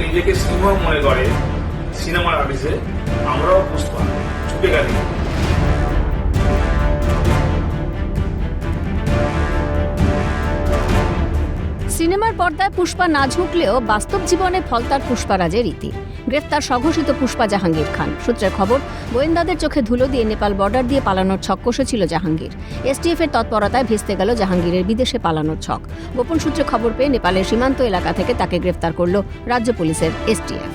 নিজেকে সিনেমা মনে করে সিনেমার আর্টিস্টে আমরাও পুষ্পা ছুটে গেলি। সিনেমার পর্দায় পুষ্পা না ঝুঁকলেও বাস্তব জীবনে ফলতার পুষ্পারাজের রীতি। গ্রেফতার স্বঘোষিত পুষ্পা জাহাঙ্গীর খান। সূত্রের খবর, গোয়েন্দাদের চোখে ধুলো দিয়ে নেপাল বর্ডার দিয়ে পালানোর ছক কষেছিল জাহাঙ্গীর। এসটিএফ এর তৎপরতায় ভেস্তে গেল জাহাঙ্গীরের বিদেশে পালানোর ছক। গোপন সূত্রে খবর পেয়ে নেপালের সীমান্ত এলাকা থেকে তাকে গ্রেফতার করল রাজ্য পুলিশের এসটিএফ।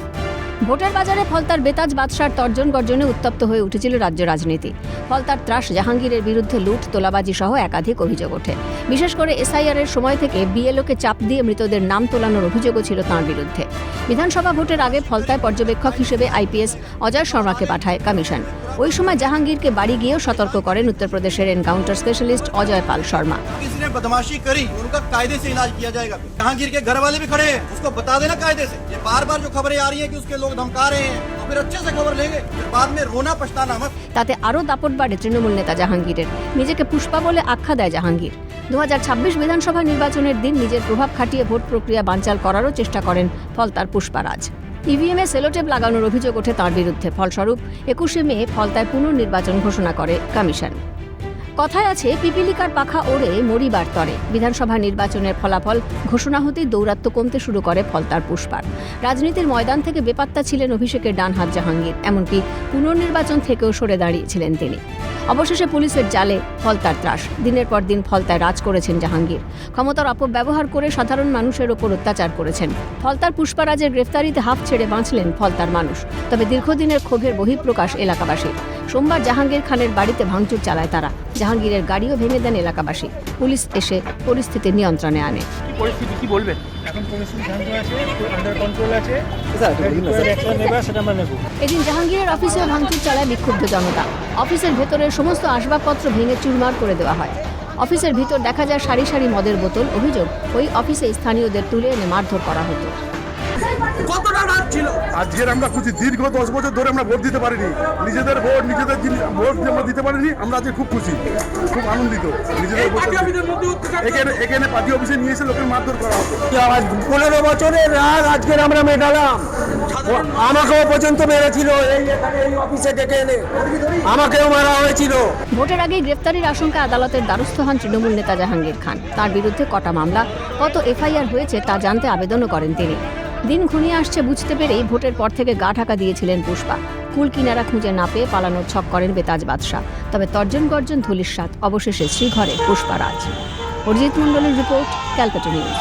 ভোটের বাজারে ফলতার বেতাজ বাদশার তর্জন গর্জনে উত্তপ্ত হয়ে উঠেছিল রাজ্য রাজনীতি। ফলতার ত্রাস জাহাঙ্গীরের বিরুদ্ধে লুট, তোলাবাজি সহ একাধিক অভিযোগ ওঠে। বিশেষ করে এসআইআর এর সময় থেকে বিএলওকে চাপ দিয়ে মৃতদের নাম তোলানোর অভিযোগও ছিল তাঁর বিরুদ্ধে। বিধানসভা ভোটের আগে ফলতায় পর্যবেক্ষক হিসেবে আইপিএস অজয় শর্মাকে পাঠায় কমিশন। ওই সময় জাহাঙ্গীরকে বাড়ি গিয়েও সতর্ক করেন উত্তরপ্রদেশের এনকাউন্টার স্পেশালিস্ট অজয় পাল শর্মা। किसी ने बदमाशी करी उनका कायदे से इलाज किया जाएगा। जहांगीर के घर वाले भी खड़े हैं, उसको बता देना कायदे से। ये बार-बार जो खबरें आ रही हैं कि उसके लोग धमका रहे हैं, तो फिर अच्छे से खबर लेंगे, फिर बाद में रोना पछताना मत। তাতে আরও দাপট বাড়ে তৃণমূল নেতা জাহাঙ্গীরের। নিজেকে পুষ্পা বলে আখ্যা দেয় জাহাঙ্গীর। 2026 বিধানসভা নির্বাচনের দিন নিজের প্রভাব খাটিয়ে ভোট প্রক্রিয়া বানচাল করারও চেষ্টা করেন ফলতার পুষ্পারাজ। ইভিএমে সেলোটেপ লাগানোর অভিযোগ ওঠে তাঁর বিরুদ্ধে। ফলস্বরূপ 21শে মে ফলতায় পুনর্নির্বাচন ঘোষণা করে কমিশন। কথায় আছে, পিপিলিকার পাখা ওড়ে মরিবার তরে। বিধানসভা নির্বাচনের ফলাফল ঘোষণা হতেই দৌরাত্ম্য কমতে শুরু করে ফলতার পুষ্পার। রাজনীতির ময়দান থেকে বেপাত্তা ছিলেন অভিষেকের ডান হাত জাহাঙ্গীর। এমনকি পুনর্নির্বাচন থেকেও সরে দাঁড়িয়েছিলেন তিনি। অবশেষে পুলিশের জালে ফলতার ত্রাস। দিনের পর দিন ফলতায় রাজ করেছেন জাহাঙ্গীর। ক্ষমতার অপব্যবহার করে সাধারণ মানুষের ওপর অত্যাচার করেছেন। ফলতার পুষ্পারাজের গ্রেফতারিতে হাফ ছেড়ে বাঁচলেন ফলতার মানুষ। তবে দীর্ঘদিনের ক্ষোভের বহিঃপ্রকাশ এলাকাবাসীর। সোমবার জাহাঙ্গীর খানের বাড়িতে ভাঙচুর চালায় তারা। জাহাঙ্গীরের গাড়িও ভেঙে দেন এলাকাবাসী। পুলিশ এসে পরিস্থিতি নিয়ন্ত্রণে আনে। পরিস্থিতি কি বলবেন? এখন পরিস্থিতি শান্ত আছে, আন্ডার কন্ট্রোল আছে। সেটা আমরা নেব। এদিন জাহাঙ্গীরের অফিসেও ভাঙচুর চালায় বিক্ষুব্ধ জনতা। অফিসের ভেতরের সমস্ত আসবাবপত্র ভেঙে চুরমার করে দেওয়া হয়। অফিসের ভিতর দেখা যায় সারি সারি মদের বোতল। অভিযোগ, ওই অফিসে স্থানীয়দের তুলে এনে মারধর করা হতো। কতটা রাত ছিল? আজকের আমরা খুশি, দীর্ঘ 10 বছর ধরে আমরা ভোট দিতে পারিনি। নিজেদের ভোট ভোট আমরা দিতে পারিনি। আমরা আজকে খুব খুশি, খুব আনন্দিত। নিজেদের এখানে পার্টি অফিসে নিয়ে এসে লোকের মারধর করা হতো। 15 বছরের রাত আজকের আমরা মেটালাম। আমাকেও পর্যন্ত মেরেছিল, এই অফিসে ডেকে এনে আমাকেও মারা হয়েছিল। ভোটের আগেই গ্রেফতারির আশঙ্কা আদালতের দ্বারস্থ হন তৃণমূল নেতা জাহাঙ্গীর খান। তার বিরুদ্ধে কটা মামলা, কত এফআইআর হয়েছে তা জানতে আবেদনও করেন তিনি। দিন ঘনিয়ে আসছে বুঝতে পেরেই ভোটের পর থেকে গা ঢাকা দিয়েছিলেন পুষ্পা। কুল কিনারা খুঁজে না পেয়ে পালানোর ছক করেন বেতাজ বাদশাহ। তবে তর্জন গর্জন ধুলিস্বাদ, অবশেষে শ্রীঘরে পুষ্পারাজ। অরিজিৎ মণ্ডলের রিপোর্ট, ক্যালকাটা নিউজ।